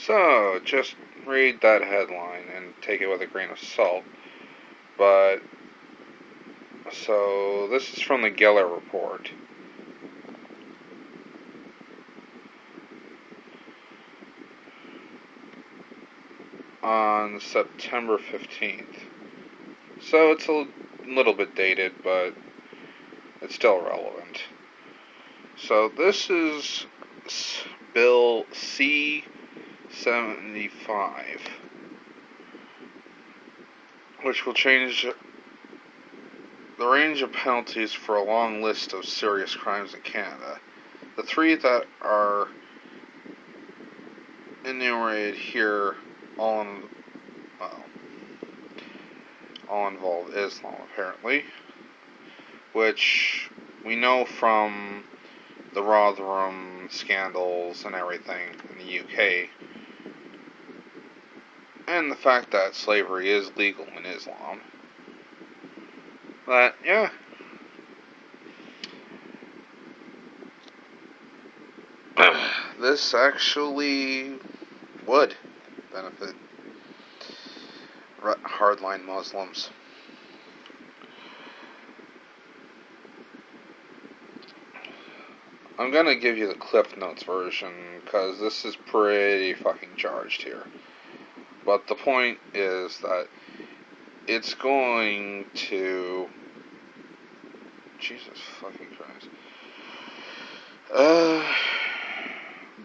So, just read that headline and take it with a grain of salt. But, so, this is from the Geller Report. On September 15th. So, it's a little bit dated, but it's still relevant. So, this is Bill C-75, which will change the range of penalties for a long list of serious crimes in Canada. The three that are enumerated here all involve Islam, apparently, which we know from the Rotherham scandals and everything in the UK, and the fact that slavery is legal in Islam. But, yeah. This actually would benefit hardline Muslims. I'm gonna give you the Cliff Notes version, because this is pretty fucking charged here. But the point is that it's going to... Jesus fucking Christ.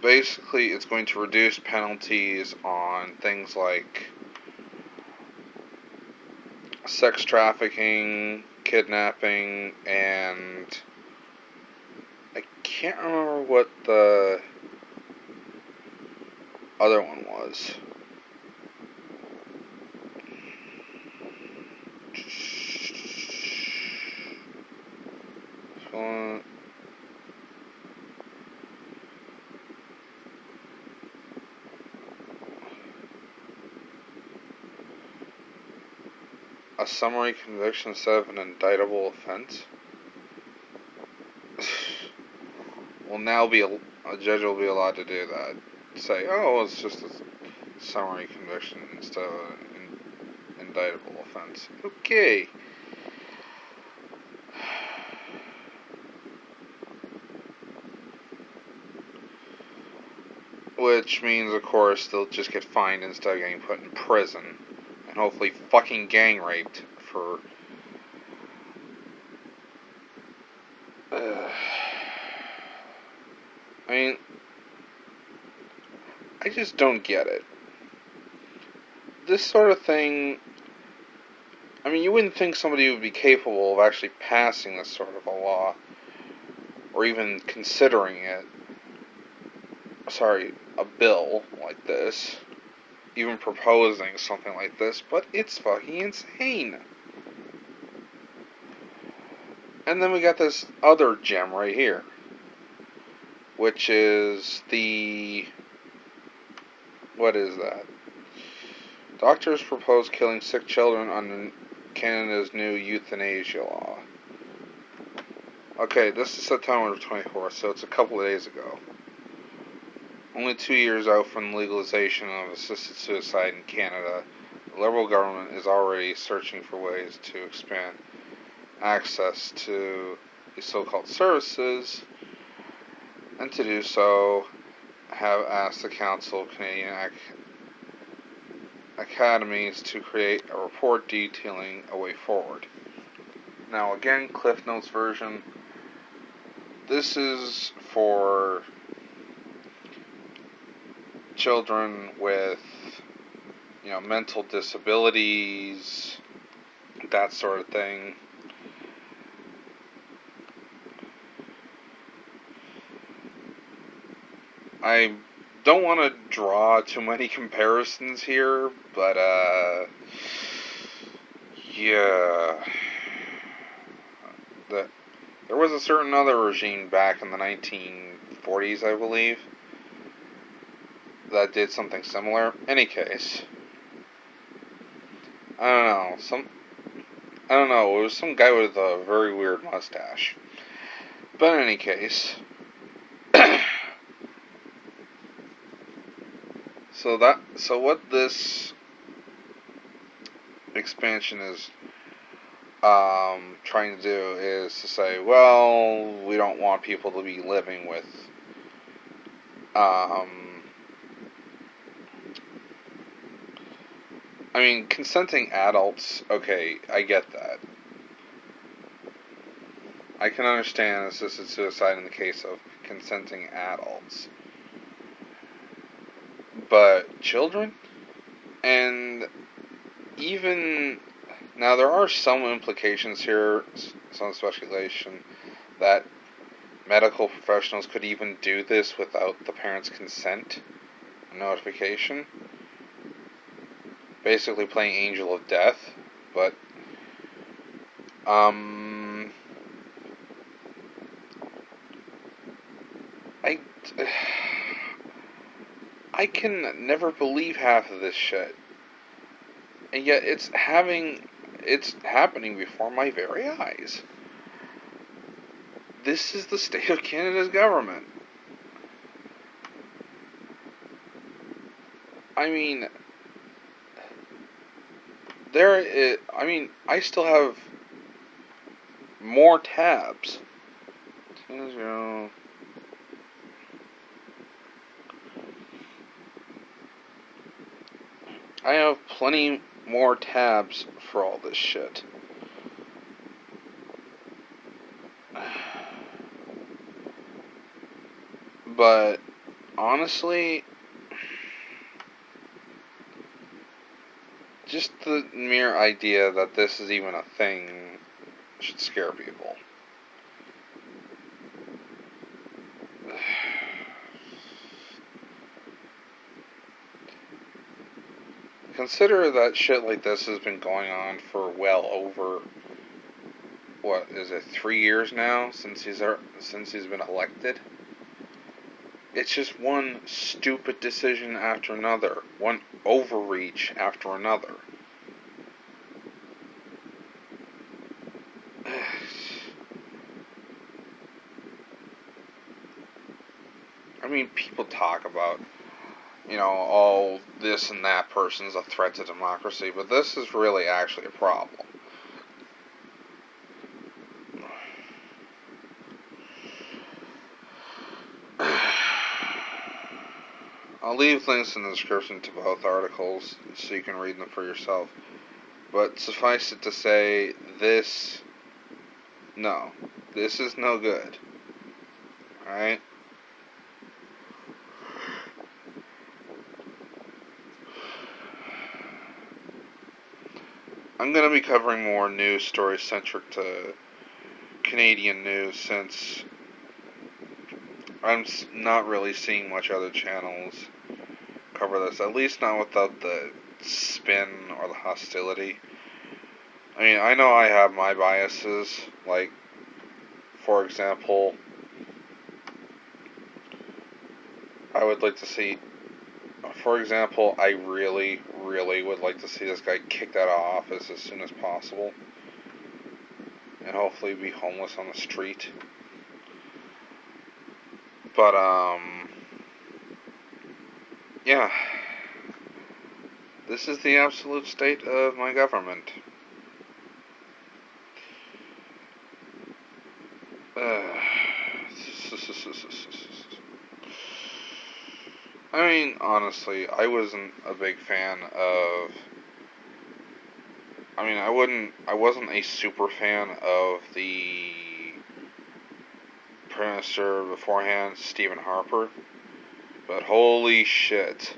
Basically, it's going to reduce penalties on things like sex trafficking, kidnapping, and I can't remember what the other one was. A summary conviction instead of an indictable offense? Well, now a judge will be allowed to do that. Say, oh, it's just a summary conviction instead of an indictable offense. Okay. Which means, of course, they'll just get fined instead of getting put in prison. And hopefully fucking gang raped for... I mean, I just don't get it. This sort of thing... I mean, you wouldn't think somebody would be capable of actually passing this sort of a law, or even considering it. Sorry, a bill like this, even proposing something like this, but it's fucking insane. And then we got this other gem right here, which is the... what is that? Doctors propose killing sick children under Canada's new euthanasia law. Okay, this is September 24th, so it's a couple of days ago. Only 2 years out from legalization of assisted suicide in Canada, the Liberal government is already searching for ways to expand access to these so-called services, and to do so, have asked the Council of Canadian Academies to create a report detailing a way forward. Now, again, Cliff Notes version. This is for children with, mental disabilities, that sort of thing. I don't want to draw too many comparisons here, but, yeah. There was a certain other regime back in the 1940s, I believe, that did something similar. Any case, I don't know, it was some guy with a very weird mustache. But in any case, So what this expansion is trying to do is to say, well, we don't want people to be living with I mean, consenting adults, okay, I get that. I can understand assisted suicide in the case of consenting adults. But children? And even now, there are some implications here, some speculation, that medical professionals could even do this without the parents' consent and notification. Basically playing angel of death. But, I can never believe half of this shit. And yet it's happening before my very eyes. This is the state of Canada's government. I mean, I still have more tabs. I have plenty more tabs for all this shit. But honestly, just the mere idea that this is even a thing should scare people. Consider that shit like this has been going on for well over, what is it, 3 years now since he's been elected. It's just one stupid decision after another, one overreach after another. I mean, people talk about, oh, this and that person's a threat to democracy, but this is really actually a problem. I'll leave links in the description to both articles so you can read them for yourself. But suffice it to say, this is no good. Alright? I'm going to be covering more news stories centric to Canadian news since I'm not really seeing much other channels cover this, at least not without the spin or the hostility. I mean, I know I have my biases, like, for example, I would like to see, I really, really would like to see this guy kicked out of office as soon as possible, and hopefully be homeless on the street. But, yeah. This is the absolute state of my government. I mean, honestly, I wasn't a big fan of. I wasn't a super fan of the Prime Minister beforehand, Stephen Harper. But holy shit.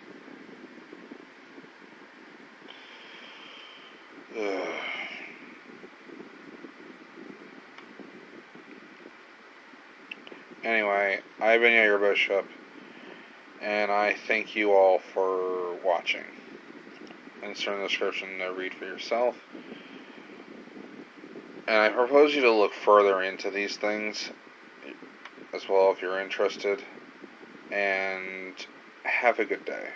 Anyway, I've been Jaeger Bishop, and I thank you all for watching. Insert in the description to read for yourself. And I propose you to look further into these things as well if you're interested. And have a good day.